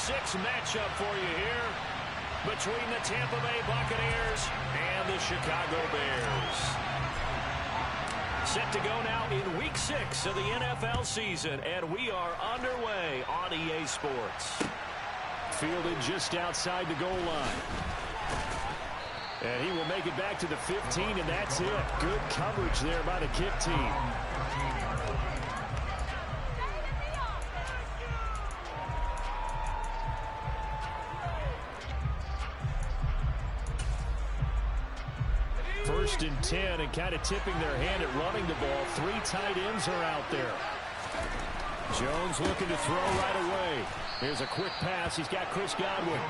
6 matchup for you here between the Tampa Bay Buccaneers and the Chicago Bears. Set to go now in Week 6 of the NFL season, and we are underway on EA Sports. Fielded just outside the goal line. And he will make it back to the 15, and that's it. Good coverage there by the kick team. First and 10, and kind of tipping their hand at running the ball. 3 tight ends are out there. Jones looking to throw right away. Here's a quick pass. He's got Chris Godwin.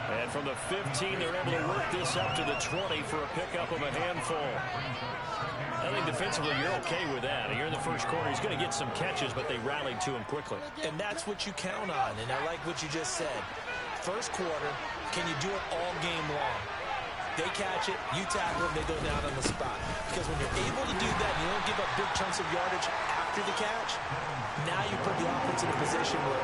And from the 15, they're able to work this up to the 20 for a pickup of a handful. I think defensively you're okay with that. You're in the first quarter. He's going to get some catches, but they rallied to him quickly. And that's what you count on, and I like what you just said. First quarter, can you do it all game long? They catch it, you tackle them, they go down on the spot. Because when you're able to do that, you don't give up big chunks of yardage after the catch, now you put the offense in a position where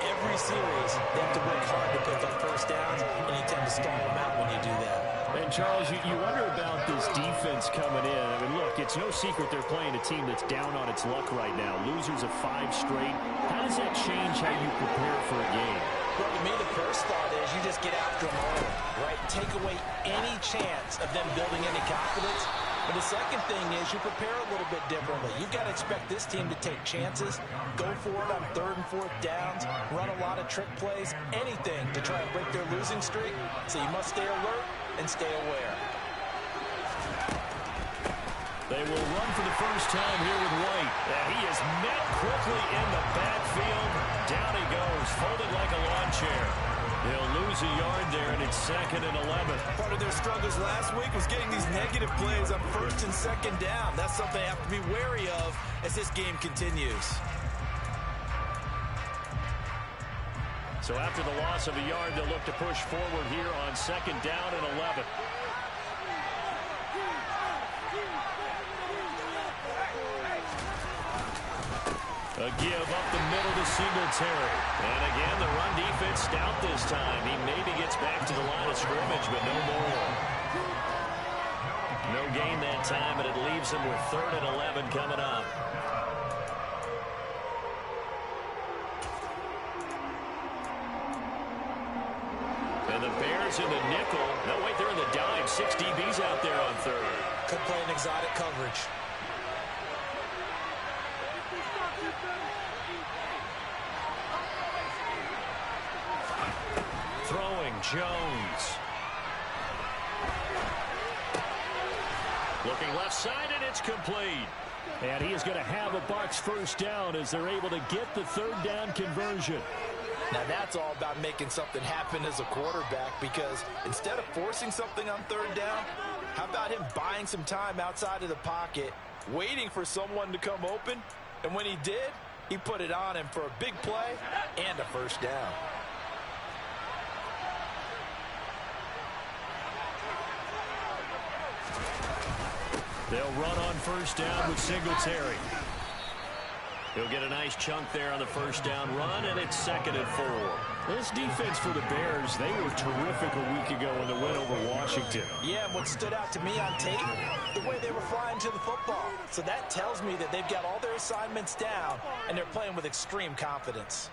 every series they have to work hard to pick up first downs, and you tend to stall them out when you do that. And, Charles, you wonder about this defense coming in. I mean, look, it's no secret they're playing a team that's down on its luck right now. Losers of 5 straight. How does that change how you prepare for a game? Well, to me, the first thought is you just get after them all, right? Take away any chance of them building any confidence. But the second thing is you prepare a little bit differently. You've got to expect this team to take chances, go for it on 3rd and 4th downs, run a lot of trick plays, anything to try and break their losing streak. So you must stay alert and stay aware. They will run for the first time here with White. And he is met quickly in the backfield. Down he goes, folded like a lawn chair. They'll lose a yard there, and it's 2nd and 11. Part of their struggles last week was getting these negative plays on 1st and 2nd down. That's something they have to be wary of as this game continues. So after the loss of a yard, they'll look to push forward here on 2nd down and 11. A give up the middle to Singletary. And again, the run defense stout this time. He maybe gets back to the line of scrimmage, but no more. No gain that time, and it leaves him with 3rd and 11 coming up. And the Bears in the nickel. No, wait, they're in the dime. 6 DBs out there on 3rd. Could play an exotic coverage. Throwing, Jones. Looking left side, and it's complete. And he is going to have a Bucs first down as they're able to get the 3rd down conversion. Now that's all about making something happen as a quarterback, because instead of forcing something on 3rd down, how about him buying some time outside of the pocket, waiting for someone to come open, and when he did, he put it on him for a big play and a first down. They'll run on first down with Singletary. He'll get a nice chunk there on the first down run, and it's 2nd and 4. This defense for the Bears, they were terrific a week ago in the win over Washington. Yeah, and what stood out to me on tape, the way they were flying to the football. So that tells me that they've got all their assignments down, and they're playing with extreme confidence.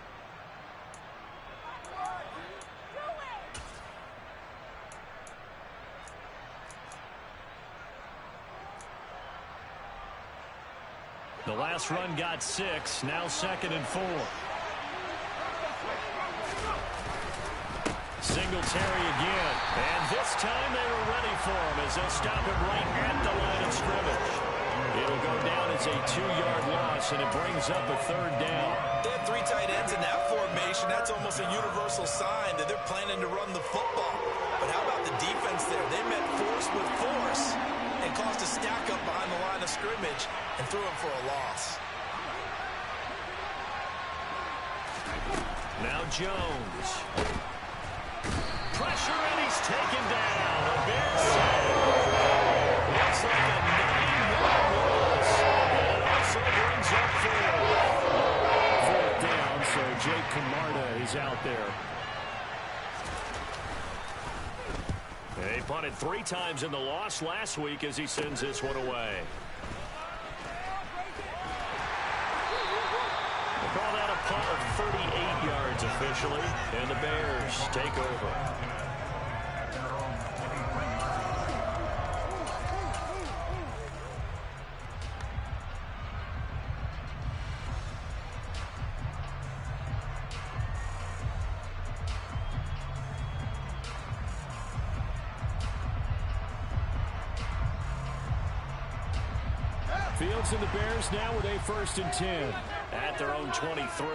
The last run got 6, now 2nd and 4. Singletary again, and this time they were ready for him as they'll stop him right at the line of scrimmage. It'll go down as a 2-yard loss, and it brings up a 3rd down. They have 3 tight ends in that formation. That's almost a universal sign that they're planning to run the football. But how about the defense there? They met force with force and caused a stack up behind the line of scrimmage and threw him for a loss. Now Jones. Pressure, and he's taken down. A Bears save. Looks like a 9-yard loss. And it also brings up 4th down, so Jake Camarda is out there. They punted 3 times in the loss last week as he sends this one away. They call that a punt of 38 yards officially, and the Bears take over. Fields and the Bears now with a 1st and 10 at their own 23.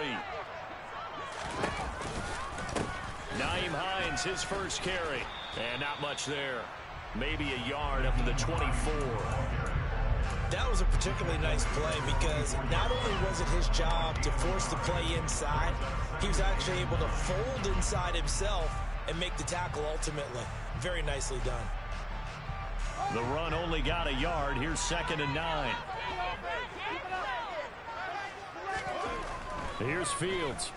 Nyheim Hines, his first carry, and not much there. Maybe a yard up to the 24. That was a particularly nice play because not only was it his job to force the play inside, he was actually able to fold inside himself and make the tackle ultimately. Very nicely done. The run only got a yard. Here's 2nd and 9. Here's Fields.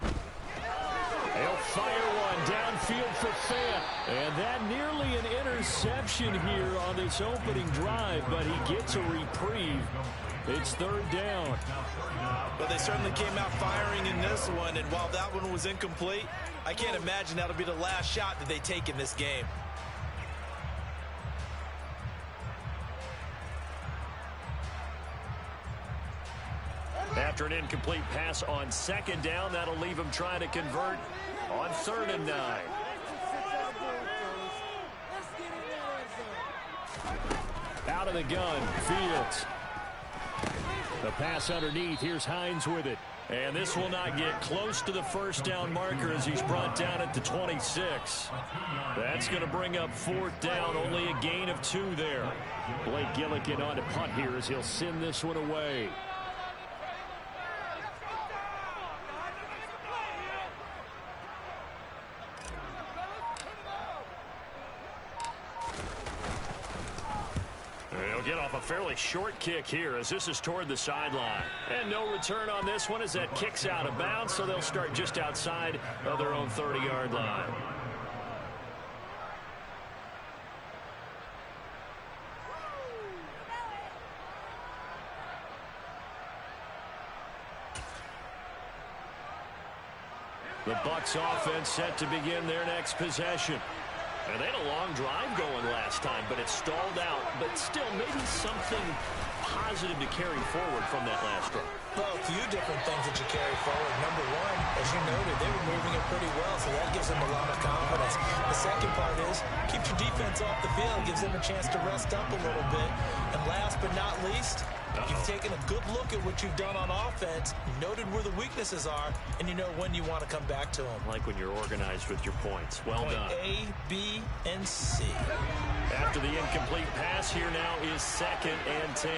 He'll fire one downfield for Fant. And that nearly an interception here on this opening drive, but he gets a reprieve. It's 3rd down. But they certainly came out firing in this one, and while that one was incomplete, I can't imagine that'll be the last shot that they take in this game. After an incomplete pass on 2nd down, that'll leave him trying to convert on 3rd and 9. Out of the gun, Fields. The pass underneath. Here's Hines with it. And this will not get close to the 1st down marker as he's brought down at the 26. That's going to bring up 4th down. Only a gain of 2 there. Blake Gillikin on to punt here as he'll send this one away. Get off a fairly short kick here as this is toward the sideline. And no return on this one as that kicks out of bounds, so they'll start just outside of their own 30-yard line. The Bucs offense set to begin their next possession. And they had a long drive going last time, but it stalled out. But still, maybe something positive to carry forward from that last drive. Well, a few different things that you carry forward. Number one, as you noted, they were moving it pretty well, so that gives them a lot of confidence. The second part is, keeps your defense off the field, gives them a chance to rest up a little bit. And last but not least, you've taken a good look at what you've done on offense, noted where the weaknesses are, and you know when you want to come back to them. Like when you're organized with your points. Well done. A, B, and C. After the incomplete pass, here now is 2nd and 10.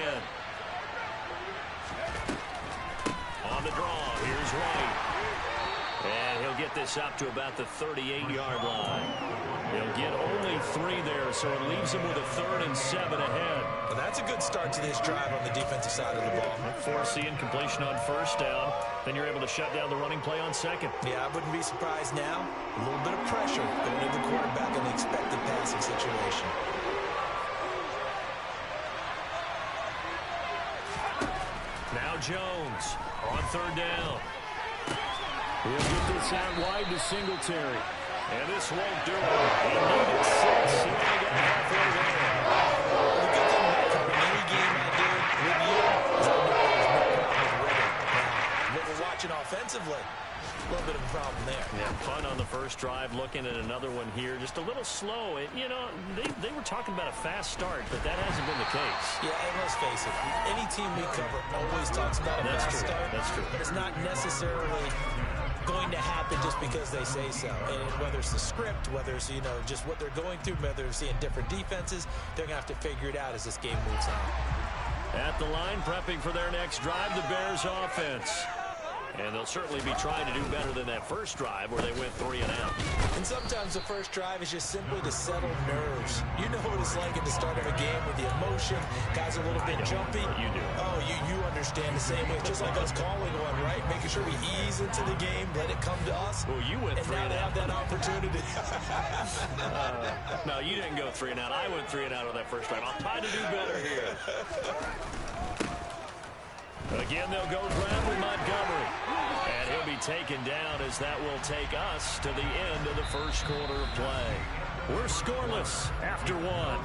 On the draw, here's Wright. And he'll get this up to about the 38-yard line. He'll get only 3 there, so it leaves him with a 3rd and 7 ahead. Well, that's a good start to this drive on the defensive side of the ball. Force the incompletion on 1st down. Then you're able to shut down the running play on 2nd. Yeah, I wouldn't be surprised now. A little bit of pressure going to the quarterback in the expected passing situation. Now Jones on 3rd down. He'll get this out wide to Singletary. And this won't do it. He needed 6. He only got halfway there. The good thing about any game I do with you is I know there's no problem with rhythm. Now, what we're watching offensively, a little bit of a problem there. Yeah, fun on the first drive. Looking at another one here. Just a little slow. You know, they were talking about a fast start, but that hasn't been the case. Yeah, and let's face it, any team we cover always talks about a fast start. That's true. But it's not necessarily going to happen just because they say so. And whether it's the script, whether it's, you know, just what they're going through, whether they're seeing different defenses, they're going to have to figure it out as this game moves on. At the line, prepping for their next drive, the Bears offense. And they'll certainly be trying to do better than that first drive where they went 3 and out. And sometimes the first drive is just simply to settle nerves. You know what it's like at the start of a game with the emotion. Guys are a little bit jumpy. You do. Oh, you understand the same way. It's just like us calling one, right? Making sure we ease into the game, let it come to us. Well, you went 3 and out. And now they have that opportunity. No, you didn't go 3 and out. I went 3 and out on that first drive. I'll try to do better here. Again, they'll go ground with Montgomery. And he'll be taken down as that will take us to the end of the first quarter of play. We're scoreless after 1.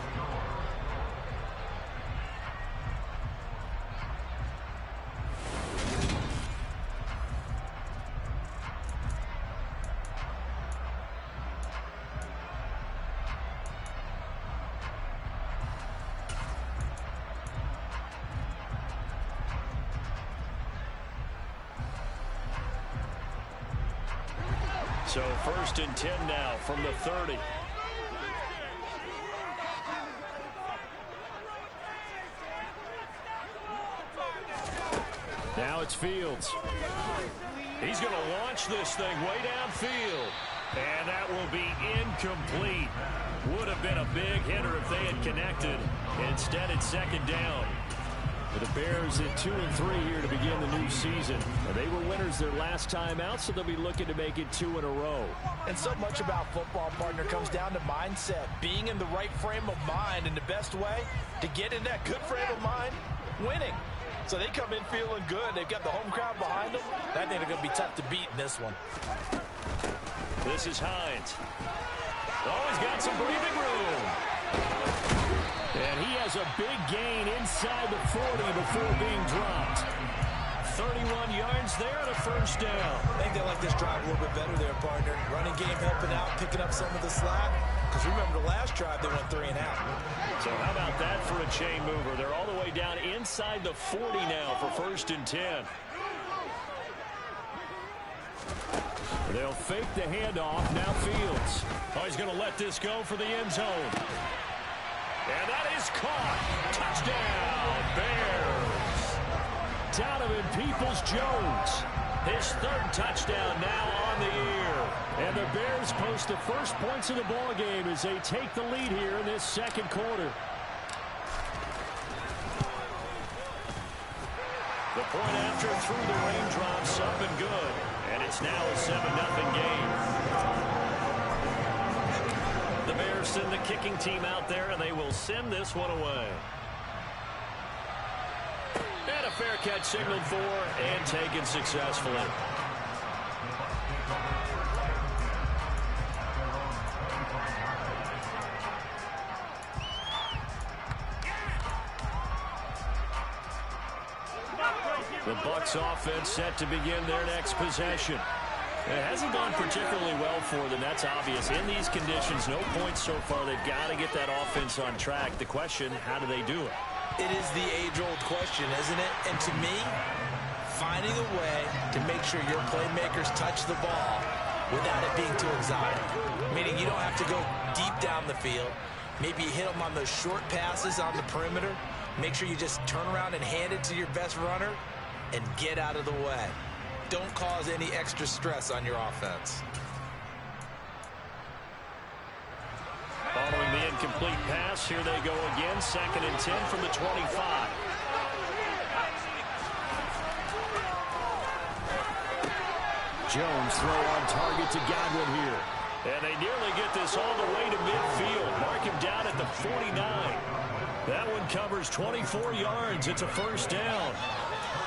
So 1st and 10 now from the 30. Now it's Fields. He's going to launch this thing way downfield. And that will be incomplete. Would have been a big hitter if they had connected. Instead, it's 2nd down. The Bears at 2 and 3 here to begin the new season. They were winners their last time out, so they'll be looking to make it 2 in a row. And so much about football, partner, comes down to mindset. Being in the right frame of mind, and the best way to get in that good frame of mind, winning. So they come in feeling good. They've got the home crowd behind them. I think they're going to be tough to beat in this one. This is Hines. Oh, he's got some breathing room. And he has a big gain inside the 40 before being dropped. 31 yards there and a 1st down. I think they like this drive a little bit better there, partner. Running game helping out, picking up some of the slack. Because remember the last drive, they went 3 and out. So how about that for a chain mover? They're all the way down inside the 40 now for 1st and 10. They'll fake the handoff. Now Fields. Oh, he's going to let this go for the end zone. And that is caught. Touchdown, Bears. Donovan Peoples-Jones. His 3rd touchdown now on the year. And the Bears post the first points of the ball game as they take the lead here in this 2nd quarter. The point after through the raindrops up and good. And it's now a 7-0 game. The Bears send the kicking team out there, and they will send this one away. And a fair catch signaled for and taken successfully. The Bucs offense set to begin their next possession. It hasn't gone particularly well for them. That's obvious. In these conditions, no points so far. They've got to get that offense on track. The question, how do they do it? It is the age-old question, isn't it? And to me, finding a way to make sure your playmakers touch the ball without it being too exotic. Meaning you don't have to go deep down the field. Maybe you hit them on those short passes on the perimeter. Make sure you just turn around and hand it to your best runner and get out of the way. Don't cause any extra stress on your offense. Following the incomplete pass, here they go again. 2nd and 10 from the 25. Jones throw on target to Godwin here. And they nearly get this all the way to midfield. Mark him down at the 49. That one covers 24 yards. It's a 1st down.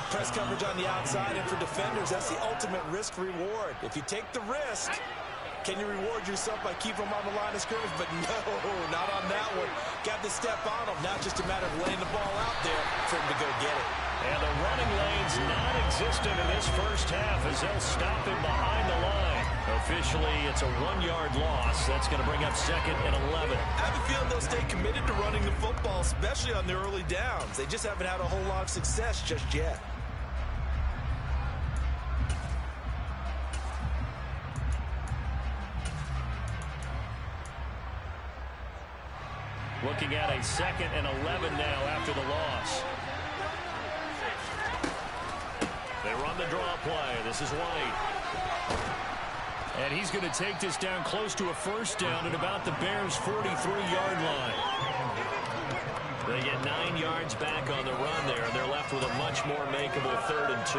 Press coverage on the outside, and for defenders, that's the ultimate risk-reward. If you take the risk, can you reward yourself by keeping them on the line of scrimmage? But no, not on that one. Got to step on them. Now just a matter of laying the ball out there for him to go get it. And the running lane's non-existent in this first half as they'll stop him behind the line. Officially, it's a 1-yard loss. That's going to bring up 2nd and 11. I have a feeling they'll stay committed to running the football, especially on the early downs. They just haven't had a whole lot of success just yet. Looking at a 2nd and 11 now after the loss. They run the draw play. This is White. And he's going to take this down close to a first down at about the Bears' 43-yard line. They get 9 yards back on the run there, and they're left with a much more makeable 3rd and 2.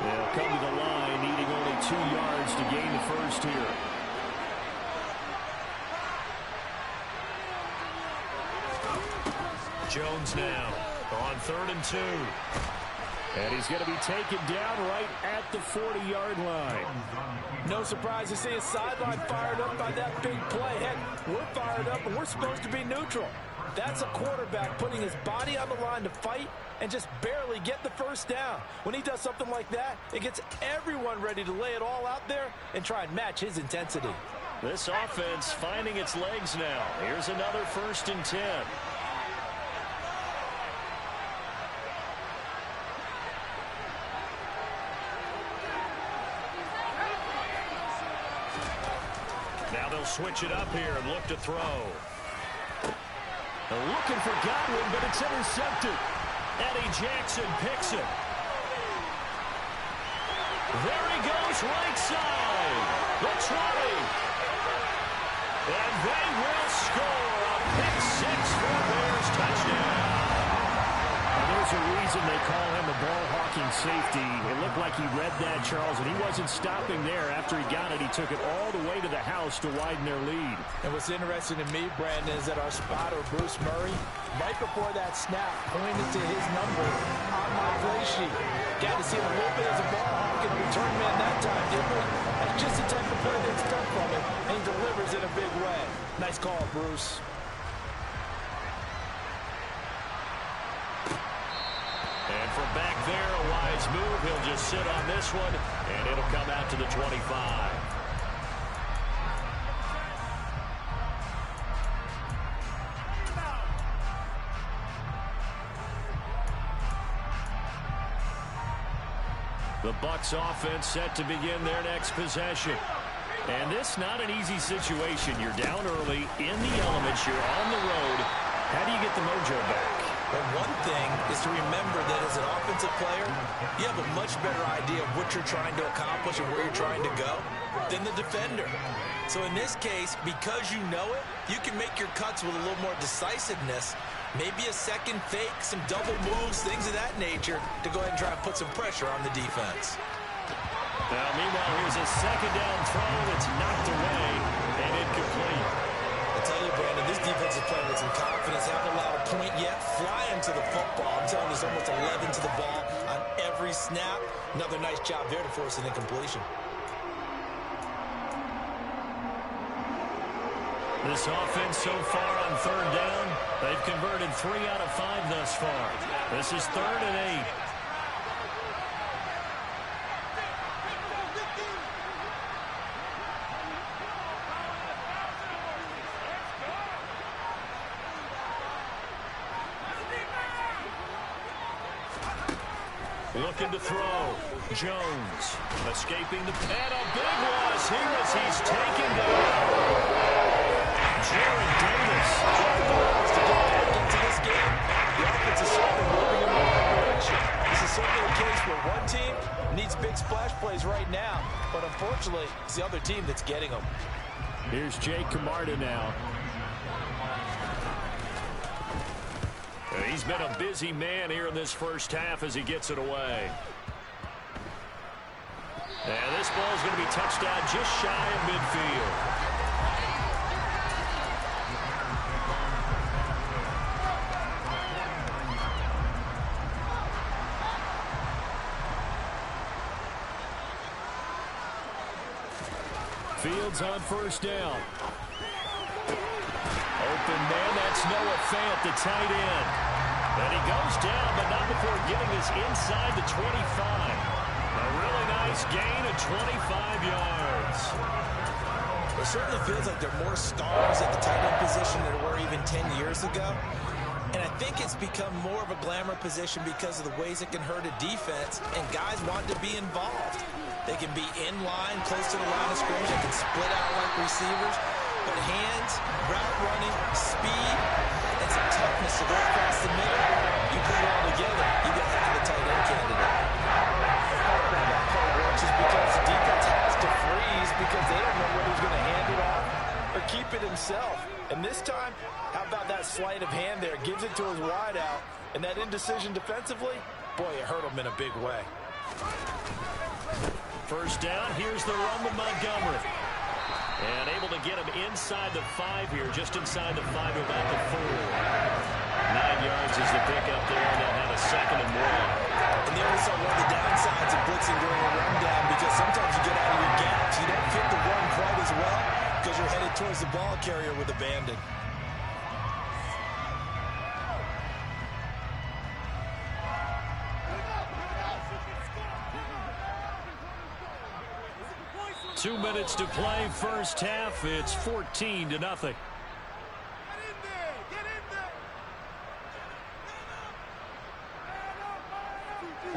They'll come to the line, needing only 2 yards to gain the first here. Jones now on 3rd and 2. And he's going to be taken down right at the 40-yard line. No surprise to see his sideline fired up by that big play. Heck, we're fired up, and we're supposed to be neutral. That's a quarterback putting his body on the line to fight and just barely get the first down. When he does something like that, it gets everyone ready to lay it all out there and try and match his intensity. This offense finding its legs now. Here's another 1st and 10. Now they'll switch it up here and look to throw. They're looking for Godwin, but it's intercepted. Eddie Jackson picks it. There he goes, right side. The 20. And they will score a pick 6 for a Bears touchdown. And there's a reason they call him a ball-hawking safety. It looked like he read that, Charles, and he wasn't stopping there. After he got it, he took it all the way to the house to widen their lead. And what's interesting to me, Brandon, is that our spotter, Bruce Murray, right before that snap, pointed to his number on my play sheet. Got to see him a little bit as a ball hawk and a return man that time, didn't we? That's just the type of play they expect from him, and he delivers in a big way. Nice call, Bruce. And from back there, a wise move. He'll just sit on this one, and it'll come out to the 25. The Bucs offense set to begin their next possession. And this not an easy situation. You're down early, in the elements, you're on the road. How do you get the mojo back? Well, one thing is to remember that as an offensive player, you have a much better idea of what you're trying to accomplish and where you're trying to go than the defender. So in this case, because you know it, you can make your cuts with a little more decisiveness, maybe a second fake, some double moves, things of that nature, to go ahead and try and put some pressure on the defense. Now, meanwhile, here's a 2nd down throw that's knocked away and incomplete. I tell you, Brandon, this defense is playing with some confidence. Haven't allowed a point yet. Flying to the football. I'm telling you, there's almost 11 to the ball on every snap. Another nice job there to force an incompletion. This offense so far on 3rd down, they've converted 3 out of 5 thus far. This is 3rd and 8. Looking to throw. Jones escaping the pad. A big loss here as he's taken down. Jared Davis. To get back into this game, the offense is certainly moving in the right direction. This is certainly a case where one team needs big splash plays right now, but unfortunately, it's the other team that's getting them. Here's Jake Camarda now. He's been a busy man here in this first half as he gets it away. And this ball is going to be touched down just shy of midfield. Fields on 1st down. Open man, that's Noah Fant, the tight end. And he goes down, but not before getting this inside the 25. A really nice gain of 25 yards. It certainly feels like there are more stars at the tight end position than there were even 10 years ago. And I think it's become more of a glamour position because of the ways it can hurt a defense, and guys want to be involved. They can be in line, close to the line of scrimmage. They can split out like receivers. But hands, route running, speed, and some toughness to go across the middle. You put it all together, you get half the tight end candidate. Part of how that play works is because the defense has to freeze because they don't know whether he's going to hand it off or keep it himself. And this time, how about that sleight of hand there? Gives it to his wideout. And that indecision defensively, boy, it hurt him in a big way. First down, here's the run with Montgomery. And able to get him inside the 5 here, just inside the 5 to about the 4. 9 yards is the pickup there, and they'll have a 2nd and 1. And they also one of the downsides of blitzing during a rundown because sometimes you get out of your gaps. You don't fit the run quite as well because you're headed towards the ball carrier with abandon. Two minutes to play, first half. It's 14-0.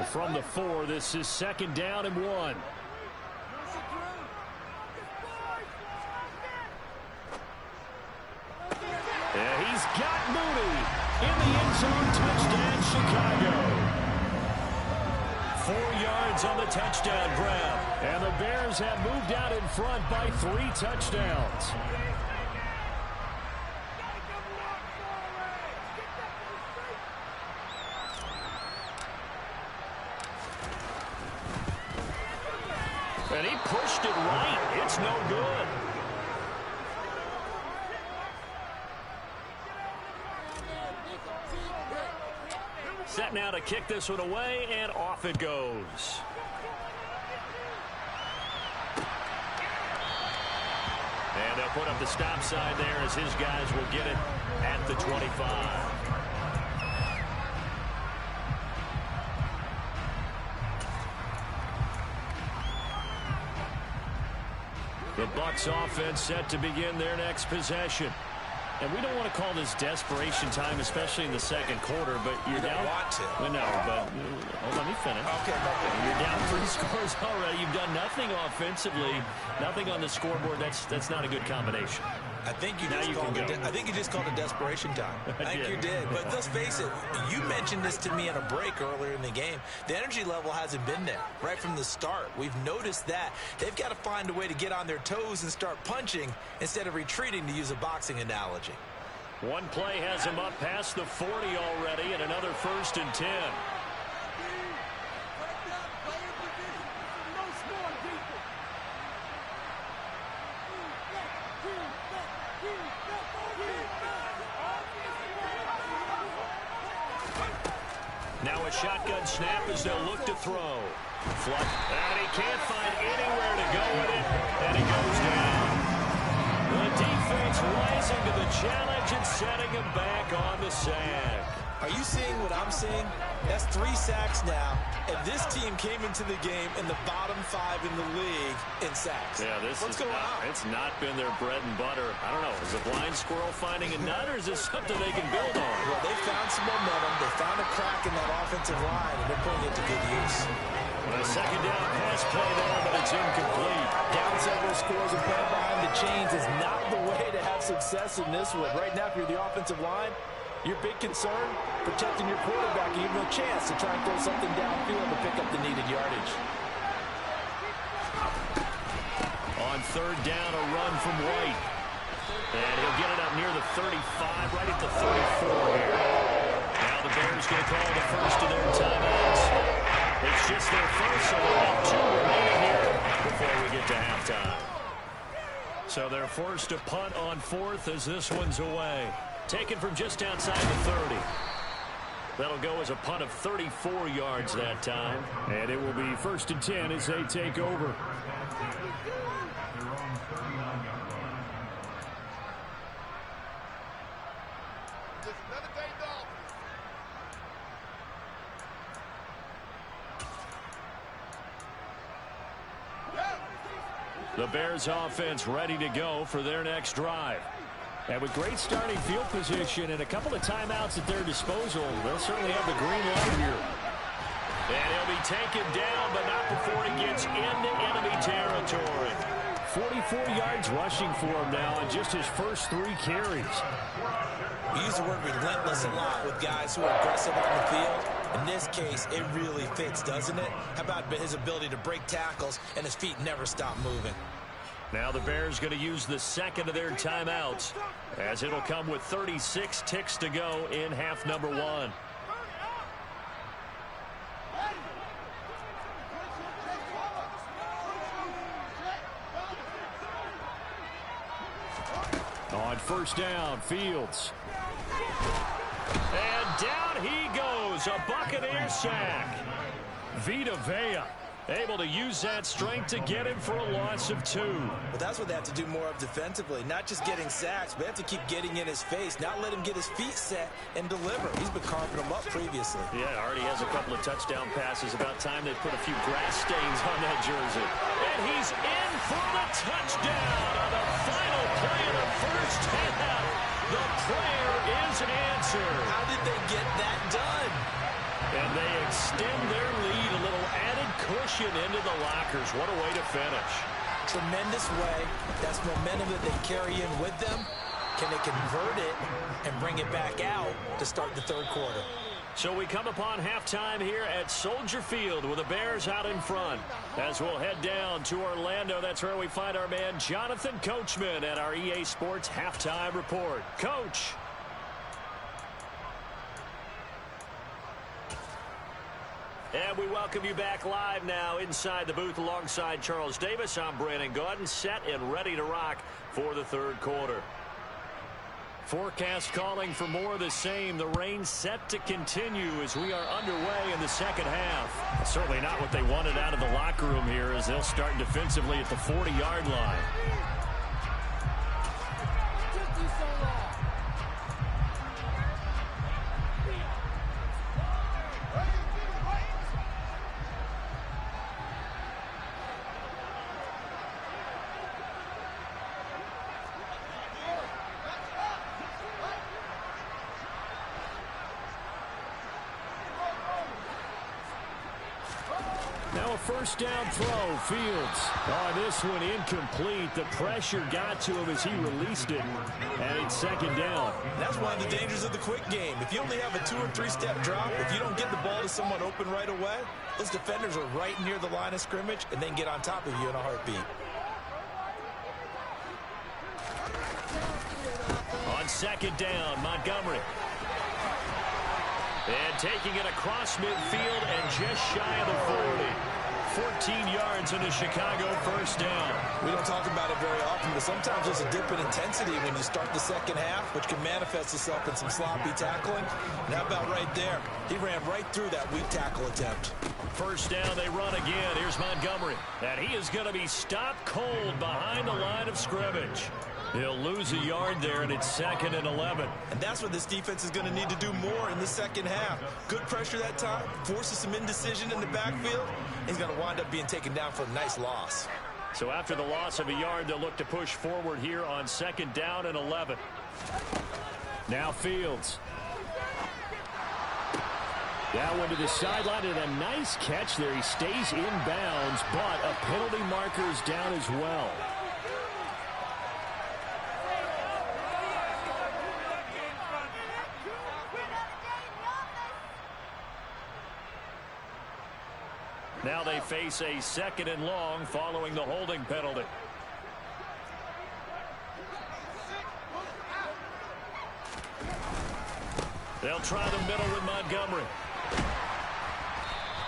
From the 4, this is 2nd down and 1. Yeah, he's got Mooney in the end zone. Touchdown, Chicago. 4 yards on the touchdown grab. And the Bears have moved out in front by 3 touchdowns. And he pushed it right. It's no good. Set now to kick this one away, and off it goes. And they'll put up the stop sign there as his guys will get it at the 25. The Bucs offense set to begin their next possession. And we don't want to call this desperation time, especially in the second quarter, but you're down. You don't want to. I know, but let me finish. Okay. You're down 3 scores already. You've done nothing offensively, nothing on the scoreboard. That's not a good combination. I think you just called it desperation time. I think you did. But let's face it, you mentioned this to me on a break earlier in the game. The energy level hasn't been there right from the start. We've noticed that. They've got to find a way to get on their toes and start punching instead of retreating, to use a boxing analogy. One play has him up past the 40 already, and another 1st and 10. Now a shotgun snap as they'll look to throw. Flush. And he can't find anywhere to go with it. And he goes down. The defense rising to the challenge and setting him back on the sack. Are you seeing what I'm seeing? That's 3 sacks now, and this team came into the game in the bottom 5 in the league in sacks. Yeah, what's going on? It's not been their bread and butter. I don't know. Is a blind squirrel finding a nut, or is this something they can build on? Well, they found some momentum. They found a crack in that offensive line, and they're putting it to good use. A 2nd down pass play there, but it's incomplete. Down several scores and playing behind the chains is not the way to have success in this one. Right now, if you're the offensive line, your big concern, protecting your quarterback, give him a chance to try and throw something downfield to pick up the needed yardage. On 3rd down, a run from White. And he'll get it up near the 35, right at the 34 here. Now the Bears going to call the first of their timeouts. It's just their first, so they'll have 2 remaining here before we get to halftime. So they're forced to punt on 4th as this one's away. Taken from just outside the 30. That'll go as a punt of 34 yards that time. And it will be 1st and 10 as they take over. The Bears offense ready to go for their next drive. And with great starting field position and a couple of timeouts at their disposal, they'll certainly have the green light here. And he'll be taken down, but not before he gets into enemy territory. 44 yards rushing for him now on just his first 3 carries. We use the word relentless a lot with guys who are aggressive on the field. In this case, it really fits, doesn't it? How about his ability to break tackles and his feet never stop moving? Now the Bears going to use the second of their timeouts, as it'll come with 36 ticks to go in half number 1. On first down, Fields. And down he goes, a Buccaneer sack. Vita Vea able to use that strength to get him for a loss of 2. But that's what they have to do more of defensively, not just getting sacks, but they have to keep getting in his face, not let him get his feet set and deliver. He's been carving them up previously. Yeah, already has a couple of touchdown passes. About time they put a few grass stains on that jersey. And he's in for the touchdown on the final play of the first half. The prayer is answered. How did they get that done? And they extend their lead, a little added cushion into the lockers. What a way to finish. Tremendous way. That's momentum that they carry in with them. Can they convert it and bring it back out to start the third quarter? So we come upon halftime here at Soldier Field with the Bears out in front. As we'll head down to Orlando, that's where we find our man Jonathan Coachman at our EA Sports Halftime Report. Coach. And we welcome you back live now inside the booth alongside Charles Davis. I'm Brandon Gaudin, set and ready to rock for the third quarter. Forecast calling for more of the same. The rain set to continue as we are underway in the second half. Certainly not what they wanted out of the locker room here as they'll start defensively at the 40-yard line. Now a first down throw, Fields. Oh, this one incomplete. The pressure got to him as he released it. And it's second down. That's one of the dangers of the quick game. If you only have a 2- or 3-step drop, if you don't get the ball to someone open right away, those defenders are right near the line of scrimmage and then get on top of you in a heartbeat. On second down, Montgomery. And taking it across midfield and just shy of the 40. 14 yards in the Chicago first down. We don't talk about it very often, but sometimes there's a dip in intensity when you start the second half, which can manifest itself in some sloppy tackling. And how about right there? He ran right through that weak tackle attempt. First down, they run again. Here's Montgomery. And he is going to be stopped cold behind the line of scrimmage. He'll lose a yard there, and it's 2nd and 11. And that's what this defense is going to need to do more in the second half. Good pressure that time, forces some indecision in the backfield. He's going to wind up being taken down for a nice loss. So after the loss of a yard, they'll look to push forward here on 2nd down and 11. Now Fields. That one to the sideline, and a nice catch there. He stays in bounds, but a penalty marker is down as well. Now they face a 2nd and long following the holding penalty. They'll try the middle with Montgomery.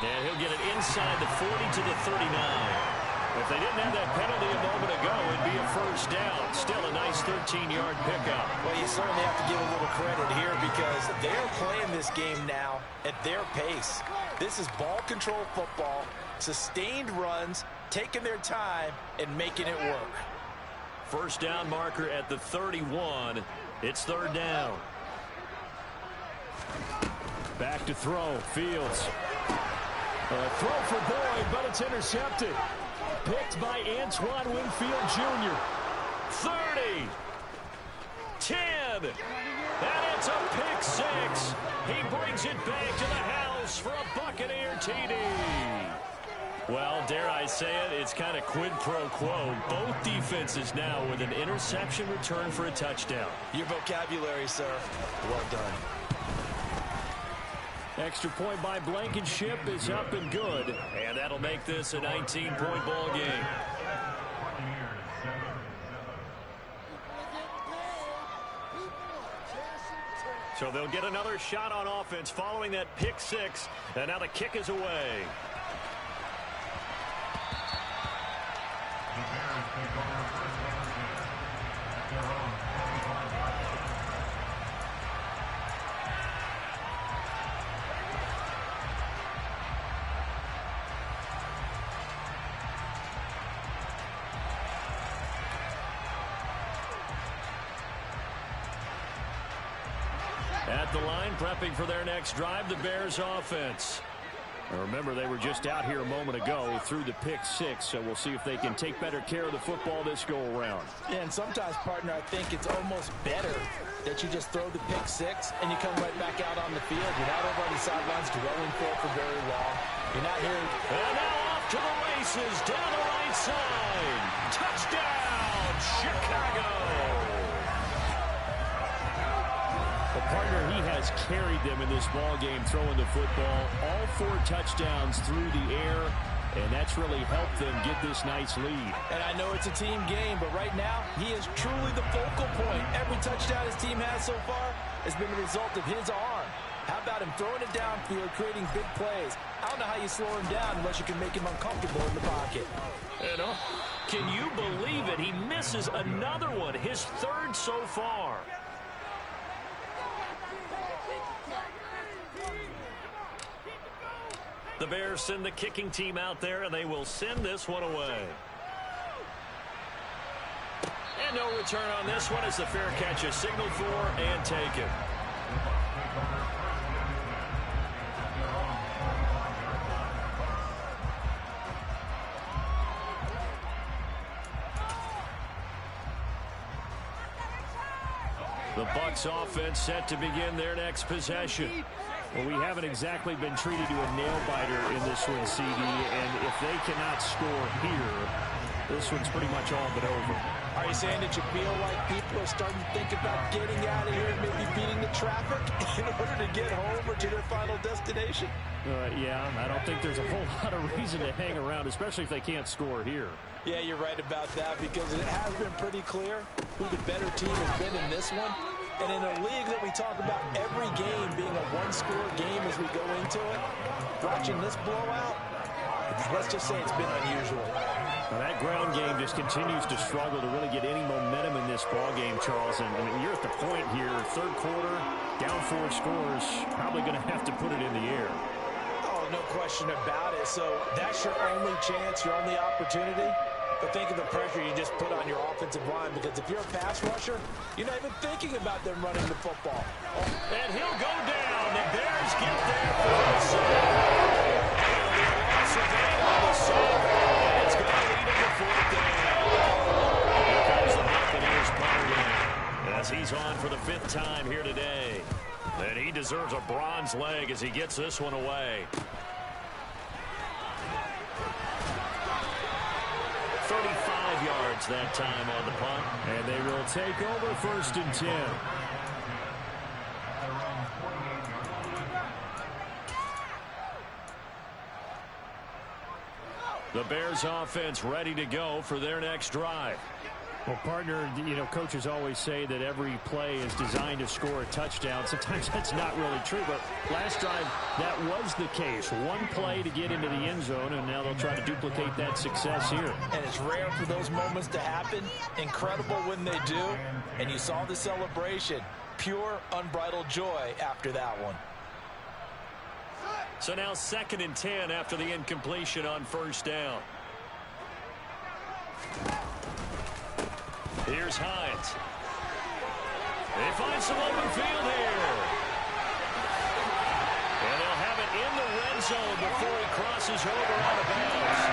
And he'll get it inside the 40 to the 39. If they didn't have that penalty a moment ago, it'd be a first down. Still a nice 13-yard pickup. Well, you certainly have to give a little credit here because they're playing this game now at their pace. This is ball control football, sustained runs, taking their time, and making it work. First down marker at the 31. It's 3rd down. Back to throw. Fields. A throw for Boyd, but it's intercepted. Picked by Antoine Winfield Jr. 30. 10. And it's a pick 6. He brings it back to the house for a Buccaneer TD. Well, dare I say it, it's kind of quid pro quo. Both defenses now with an interception return for a touchdown. Your vocabulary, sir. Well done. Extra point by Blankenship is up and good. And that'll make this a 19-point ball game. So they'll get another shot on offense following that pick six. And now the kick is away. At the line, prepping for their next drive, the Bears offense. Now remember, they were just out here a moment ago through the pick six, so we'll see if they can take better care of the football this go-around. Yeah, and sometimes, partner, I think it's almost better that you just throw the pick six and you come right back out on the field. You're not over on the sidelines dwelling for very long. You're not here. And now off to the races, down the right side. Touchdown, Chicago! The partner, he has carried them in this ball game, throwing the football. All 4 touchdowns through the air, and that's really helped them get this nice lead. And I know it's a team game, but right now, he is truly the focal point. Every touchdown his team has so far has been the result of his arm. How about him throwing it downfield, creating big plays? I don't know how you slow him down unless you can make him uncomfortable in the pocket. You know, can you believe it? He misses another one, his 3rd so far. The Bears send the kicking team out there, and they will send this one away. And no return on this one as the fair catch is signaled for and taken. The Bucs offense set to begin their next possession. Well, we haven't exactly been treated to a nail-biter in this one, CD, and if they cannot score here, this one's pretty much all but over. Are you saying that you feel like people are starting to think about getting out of here and maybe beating the traffic in order to get home or to their final destination? Yeah, I don't think there's a whole lot of reason to hang around, especially if they can't score here. Yeah, you're right about that because it has been pretty clear who the better team has been in this one. And in a league that we talk about every game being a one-score game as we go into it, watching this blowout, let's just say it's been unusual. Now that ground game just continues to struggle to really get any momentum in this ball game, Charles. And you're at the point here, 3rd quarter, down 4 scores, probably going to have to put it in the air. Oh, no question about it. So that's your only chance, your only opportunity. But think of the pressure you just put on your offensive line, because if you're a pass rusher, you're not even thinking about them running the football. And he'll go down. The Bears get there for the save. And the loss of on the save. It's going to lead him to 4th down. Here comes the Buccaneers punter in, as he's on for the 5th time here today. And he deserves a bronze leg as he gets this one away. 35 yards that time on the punt. And they will take over 1st and 10. The Bears offense ready to go for their next drive. Well, partner, you know, coaches always say that every play is designed to score a touchdown. Sometimes that's not really true, but last drive, that was the case. One play to get into the end zone, and now they'll try to duplicate that success here. And it's rare for those moments to happen. Incredible when they do. And you saw the celebration. Pure, unbridled joy after that one. So now 2nd and 10 after the incompletion on 1st down. Here's Hines. They find some open field here. And they'll have it in the red zone before he crosses over out of bounds.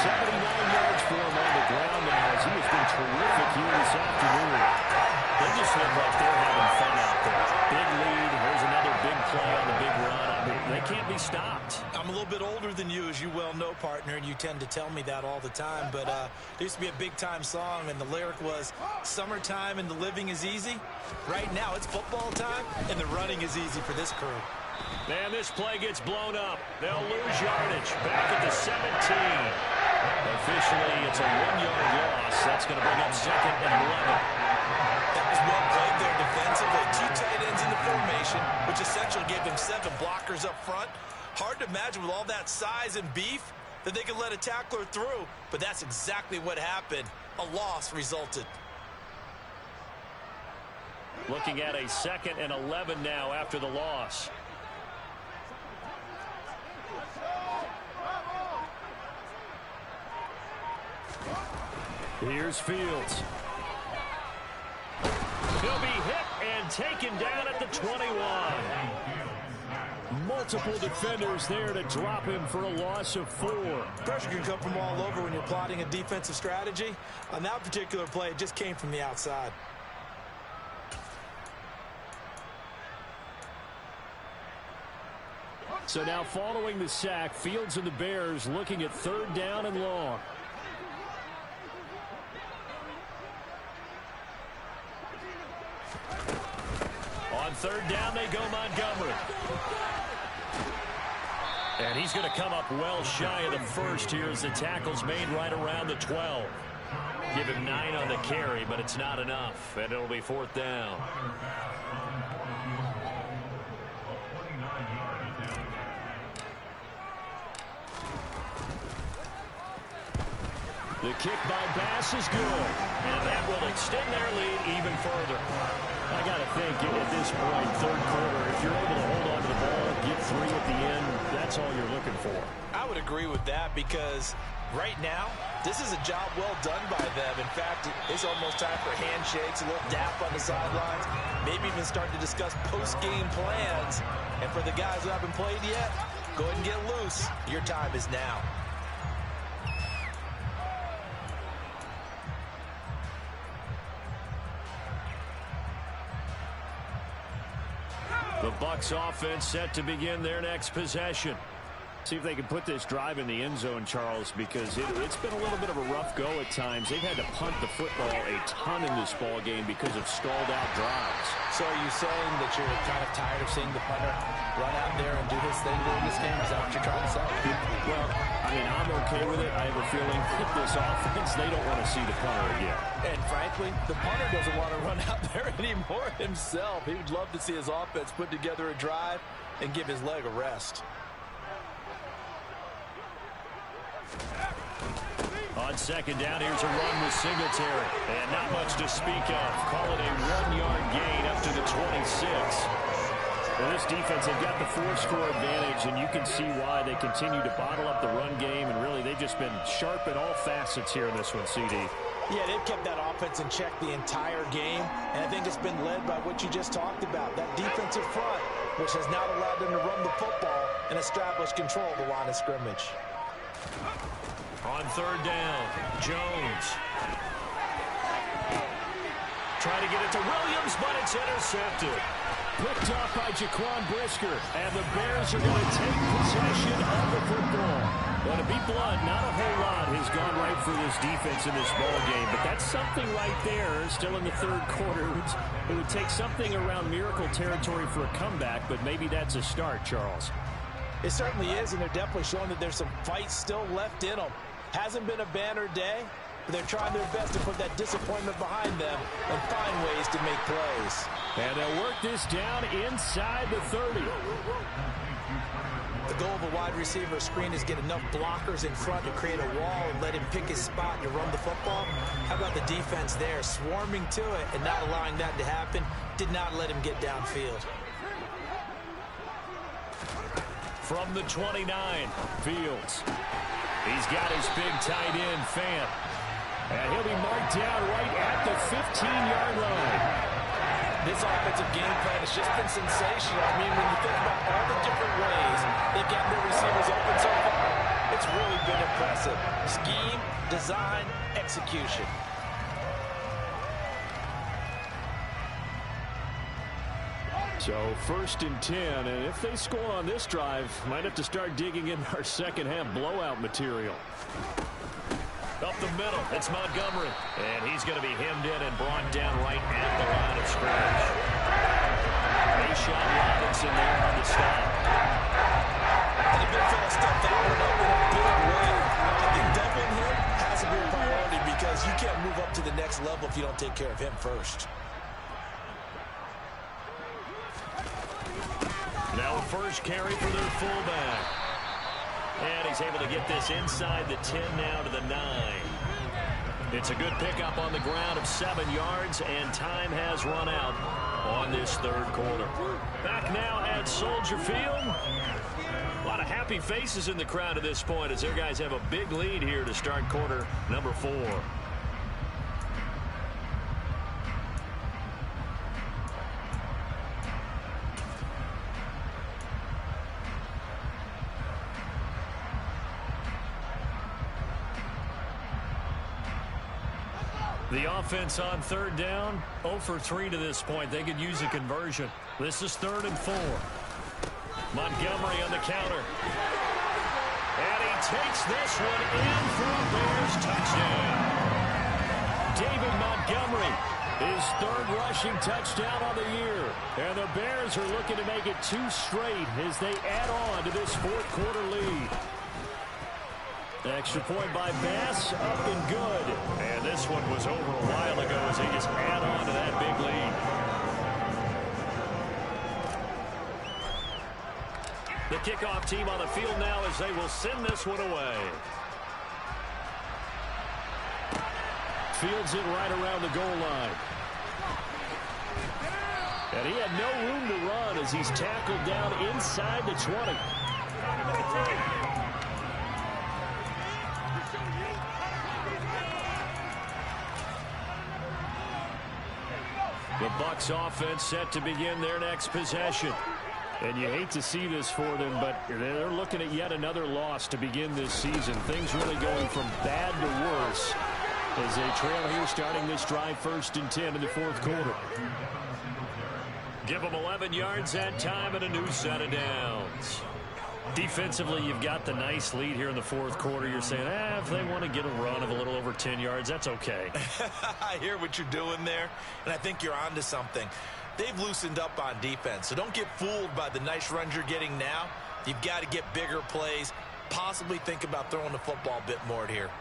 79 yards for him on the ground now, as he has been terrific here this afternoon. They just look like they're having fun out there. Big lead. Here's another big play on the big run. I mean, they can't be stopped. I'm a little bit older than you, as you well know, partner, and you tend to tell me that all the time. But there used to be a big-time song, and the lyric was, "Summertime and the living is easy." Right now, it's football time, and the running is easy for this crew. Man, this play gets blown up. They'll lose yardage. Back at the 17. Officially, it's a 1-yard loss. That's going to bring up 2nd and 11. That was well played there defensively. 2 tight ends in the formation, which essentially gave them 7 blockers up front. Hard to imagine with all that size and beef that they could let a tackler through, but that's exactly what happened. A loss resulted. Looking at a 2nd and 11 now after the loss. Here's Fields. He'll be hit and taken down at the 21. Multiple defenders there to drop him for a loss of 4. Pressure can come from all over when you're plotting a defensive strategy. On that particular play, it just came from the outside. So now following the sack, Fields and the Bears looking at 3rd down and long. On 3rd down, they go Montgomery. And he's going to come up well shy of the first here as the tackle's made right around the 12. Give him 9 on the carry, but it's not enough, and it'll be 4th down. The kick by Bass is good, and that will extend their lead even further. I got to think at this point, 3rd quarter, if you're able to hold on to the ball, get 3 at the end, that's all you're looking for. I would agree with that because right now, this is a job well done by them. In fact, it's almost time for handshakes, a little dap on the sidelines, maybe even start to discuss post-game plans. And for the guys who haven't played yet, go ahead and get loose. Your time is now. The Bucs offense set to begin their next possession. See if they can put this drive in the end zone, Charles, because it's been a little bit of a rough go at times. They've had to punt the football a ton in this ball game because of stalled out drives. So are you saying that you're kind of tired of seeing the punter run out there and do his thing during this game? Is that what you're trying to say? Well, I mean, I'm okay with it. I have a feeling that this offense, they don't want to see the punter again. And frankly, the punter doesn't want to run out there anymore himself. He would love to see his offense put together a drive and give his leg a rest. On 2nd down, here's a run with Singletary. And not much to speak of. Call it a 1-yard gain up to the 26. Well, this defense, they've got the 4-score advantage, and you can see why they continue to bottle up the run game. And really, they've just been sharp in all facets here in this one, CD. Yeah, they've kept that offense in check the entire game. And I think it's been led by what you just talked about, that defensive front, which has now allowed them to run the football and establish control of the line of scrimmage. On 3rd down, Jones. Try to get it to Williams, but it's intercepted. Picked off by Jaquan Brisker, and the Bears are going to take possession of the football. Well, to be blunt, not a whole lot has gone right for this defense in this ball game, but that's something right there. Still in the 3rd quarter, it would take something around miracle territory for a comeback, but maybe that's a start, Charles. It certainly is, and they're definitely showing that there's some fight still left in them. Hasn't been a banner day, but they're trying their best to put that disappointment behind them and find ways to make plays. And they'll work this down inside the 30. The goal of a wide receiver screen is get enough blockers in front to create a wall and let him pick his spot to run the football. How about the defense there, swarming to it and not allowing that to happen? Did not let him get downfield. From the 29, Fields. He's got his big tight end, Fant. And he'll be marked down right at the 15-yard line. This offensive game plan has just been sensational. I mean, when you think about all the different ways they've gotten their receivers open so far, it's really been impressive. Scheme, design, execution. So 1st and 10, and if they score on this drive, might have to start digging in our second half blowout material. Up the middle, it's Montgomery. And he's going to be hemmed in and brought down right at the line of scrimmage. A-Shot Robinson there on the stop. And the big fella stepped out in a big way. I think doubling him has to be a priority because you can't move up to the next level if you don't take care of him first. Now a first carry for their fullback. And he's able to get this inside the 10 now to the 9. It's a good pickup on the ground of 7 yards, and time has run out on this third quarter. Back now at Soldier Field. A lot of happy faces in the crowd at this point as their guys have a big lead here to start quarter number 4. The offense on third down, 0 for 3 to this point. They could use a conversion. This is 3rd and 4. Montgomery on the counter. And he takes this one in for a Bears touchdown. David Montgomery, his 3rd rushing touchdown on the year. And the Bears are looking to make it 2 straight as they add on to this 4th quarter lead. Extra point by Bass, up and good. And this one was over a while ago as they just add on to that big lead. The kickoff team on the field now as they will send this one away. Fields it right around the goal line. And he had no room to run as he's tackled down inside the 20. The Bucs offense set to begin their next possession. And you hate to see this for them, but they're looking at yet another loss to begin this season. Things really going from bad to worse as they trail here starting this drive 1st and 10 in the 4th quarter. Give them 11 yards that time and a new set of downs. Defensively, you've got the nice lead here in the 4th quarter. You're saying, if they want to get a run of a little over 10 yards, that's okay. I hear what you're doing there, and I think you're onto something. They've loosened up on defense, so don't get fooled by the nice runs you're getting now. You've got to get bigger plays, possibly think about throwing the football a bit more here.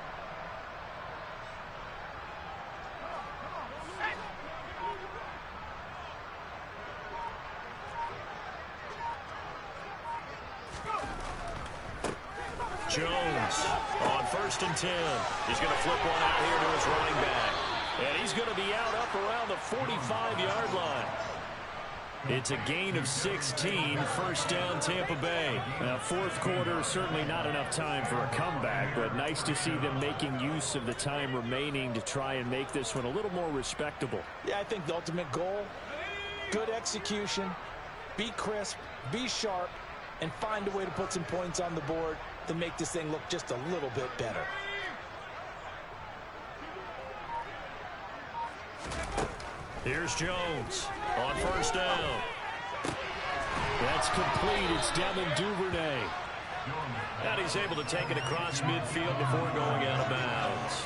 Jones on 1st and 10. He's going to flip one out here to his running back. And he's going to be out up around the 45-yard line. It's a gain of 16, 1st down Tampa Bay. Now, 4th quarter, certainly not enough time for a comeback, but nice to see them making use of the time remaining to try and make this one a little more respectable. Yeah, I think the ultimate goal, good execution, be crisp, be sharp, and find a way to put some points on the board to make this thing look just a little bit better. Here's Jones on 1st down. That's complete. It's Devin Duvernay. And he's able to take it across midfield before going out of bounds.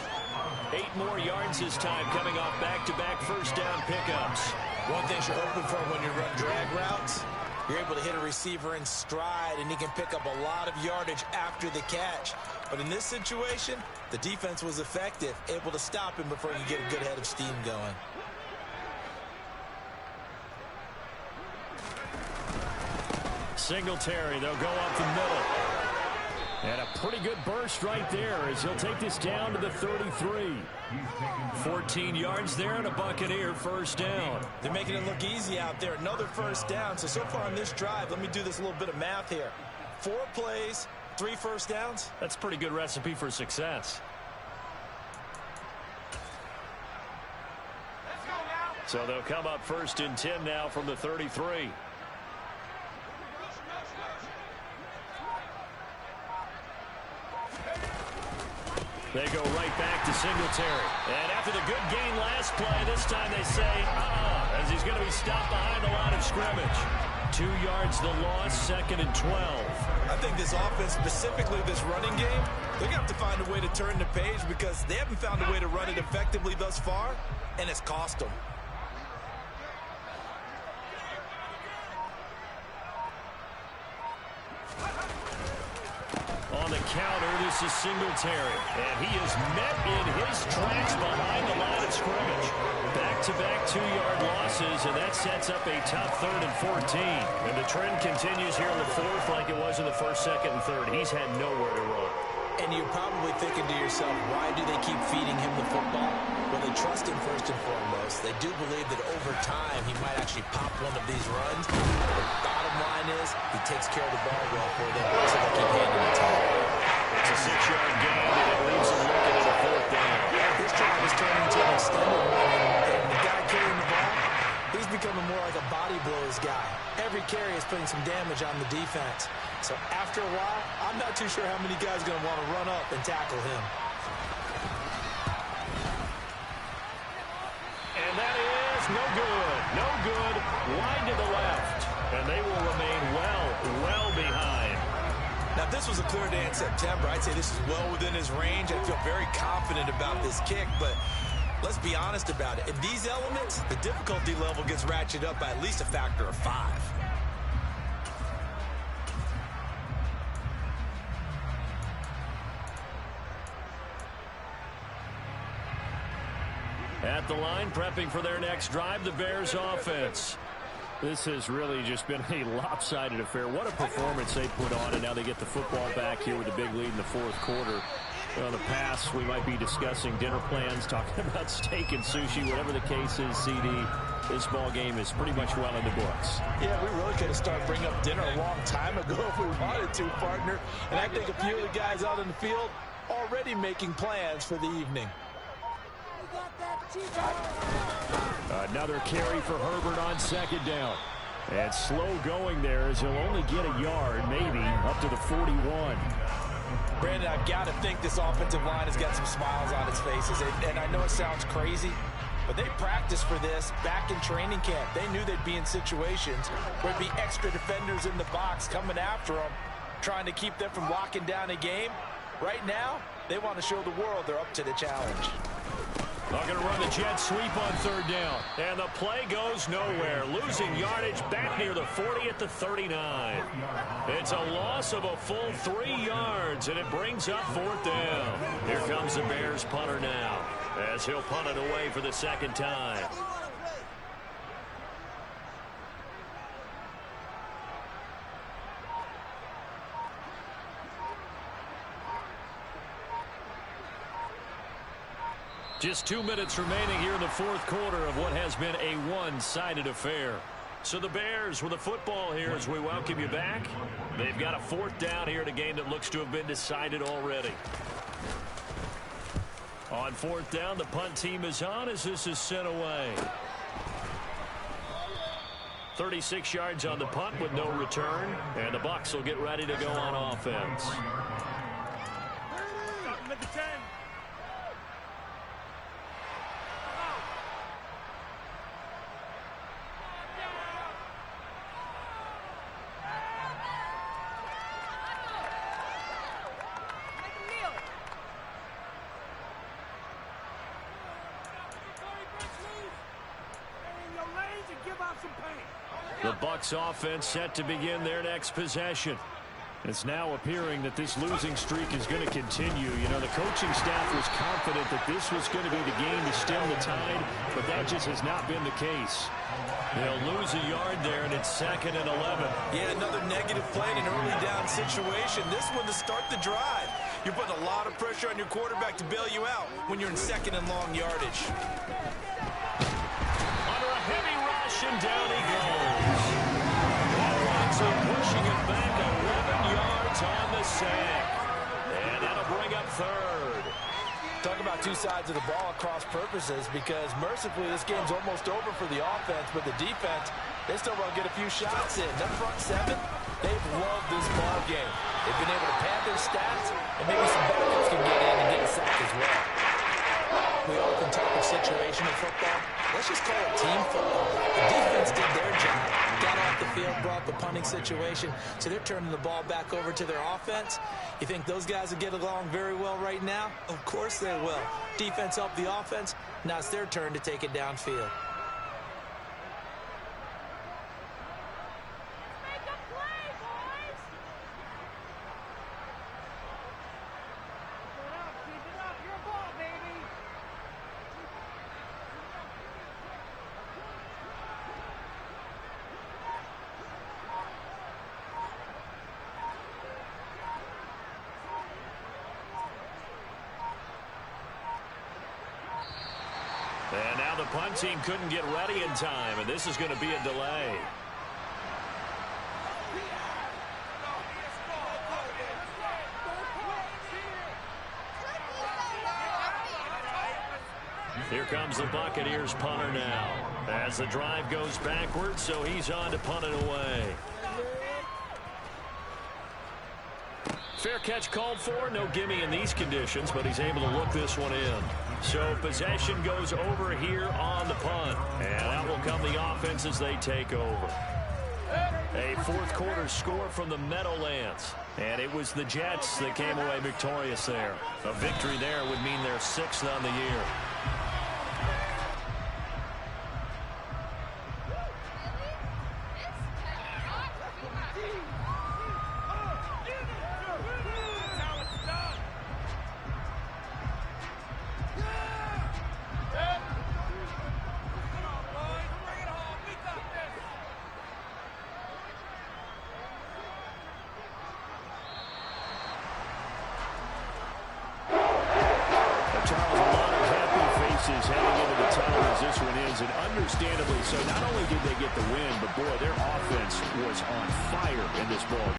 8 more yards this time coming off back-to-back 1st down pickups. One thing you're hoping for when you run drag routes, you're able to hit a receiver in stride, and he can pick up a lot of yardage after the catch. But in this situation, the defense was effective, able to stop him before he could get a good head of steam going. Singletary, they'll go up the middle. And a pretty good burst right there as he'll take this down to the 33. 14 yards there and a Buccaneer 1st down. They're making it look easy out there. Another 1st down. So far on this drive, let me do this little bit of math here. 4 plays, 3 1st downs. That's a pretty good recipe for success. So they'll come up 1st and 10 now from the 33. They go right back to Singletary. And after the good gain last play, this time they say, as he's going to be stopped behind the line of scrimmage. 2 yards the loss, 2nd and 12. I think this offense, specifically this running game, they're going to have to find a way to turn the page because they haven't found a way to run it effectively thus far, and it's cost them. On the counter, this is Singletary. And he is met in his tracks behind the line of scrimmage. Back-to-back 2-yard losses, and that sets up a tough 3rd and 14. And the trend continues here in the 4th like it was in the 1st, 2nd, and 3rd. He's had nowhere to run. And you're probably thinking to yourself, why do they keep feeding him the football? Well, they trust him first and foremost. They do believe that over time he might actually pop one of these runs. The bottom line is he takes care of the ball well for them, so they keep handing it to him. It's a 6-yard gain, and it leaves him looking at a 4th down. This drive is turning into an extended one, and the guy carrying the ball, he's becoming more like a body blows guy. Every carry is putting some damage on the defense. So after a while, I'm not too sure how many guys are going to want to run up and tackle him. And that is no good. No good. Wide to the left. And they will remain well behind. Now, if this was a clear day in September, I'd say this is well within his range. I feel very confident about this kick, but let's be honest about it. In these elements, the difficulty level gets ratcheted up by at least a factor of 5. At the line, prepping for their next drive, the Bears offense. This has really just been a lopsided affair. What a performance they put on, and now they get the football back here with a big lead in the 4th quarter. In the past, we might be discussing dinner plans, talking about steak and sushi, whatever the case is, CD. This ball game is pretty much well in the books. Yeah, we really could have started bringing up dinner a long time ago if we wanted to, partner. And I think a few of the guys out in the field already making plans for the evening. Another carry for Herbert on 2nd down. And slow going there as he'll only get a yard, maybe, up to the 41. Brandon, I've got to think this offensive line has got some smiles on its faces. And I know it sounds crazy, but they practiced for this back in training camp. They knew they'd be in situations where there'd be extra defenders in the box coming after them, trying to keep them from locking down a game. Right now, they want to show the world they're up to the challenge. They're going to run the jet sweep on 3rd down. And the play goes nowhere. Losing yardage back near the 40 at the 39. It's a loss of a full 3 yards, and it brings up 4th down. Here comes the Bears punter now, as he'll punt it away for the 2nd time. Just 2 minutes remaining here in the 4th quarter of what has been a one-sided affair. So the Bears with the football here as we welcome you back. They've got a 4th down here in a game that looks to have been decided already. On 4th down, the punt team is on as this is sent away. 36 yards on the punt with no return. And the Bucs will get ready to go on offense. The Bucs offense set to begin their next possession. It's now appearing that this losing streak is going to continue. You know, the coaching staff was confident that this was going to be the game to stem the tide, but that just has not been the case. They'll lose a yard there, and it's 2nd and 11. Yeah, another negative play in an early down situation. This one to start the drive. You're putting a lot of pressure on your quarterback to bail you out when you're in 2nd and long yardage. Under a heavy rush, and down he goes. Watson pushing it back 11 yards on the sack. And that'll bring up 3rd. Talk about 2 sides of the ball at cross purposes, because mercifully this game's almost over for the offense, but the defense, they still want to get a few shots in. That front 7, they've loved this ball game. They've been able to pad their stats, and maybe some backups can get in and get a sack as situation of football. Let's just call it team football. The defense did their job, got off the field, brought the punting situation, so they're turning the ball back over to their offense. You think those guys will get along very well right now? Of course they will. Defense helped the offense. Now it's their turn to take it downfield. And now the punt team couldn't get ready in time, and this is going to be a delay. Here comes the Buccaneers punter now. As the drive goes backwards, so he's on to punt it away. Fair catch called for. No gimme in these conditions, but he's able to look this one in. So possession goes over here on the punt. And out will come the offense as they take over. A fourth quarter score from the Meadowlands. And it was the Jets that came away victorious there. A victory there would mean they're 6th on the year. Heading into the tunnel as this one is, and understandably so. Not only did they get the win, but boy, their offense was on fire in this ball.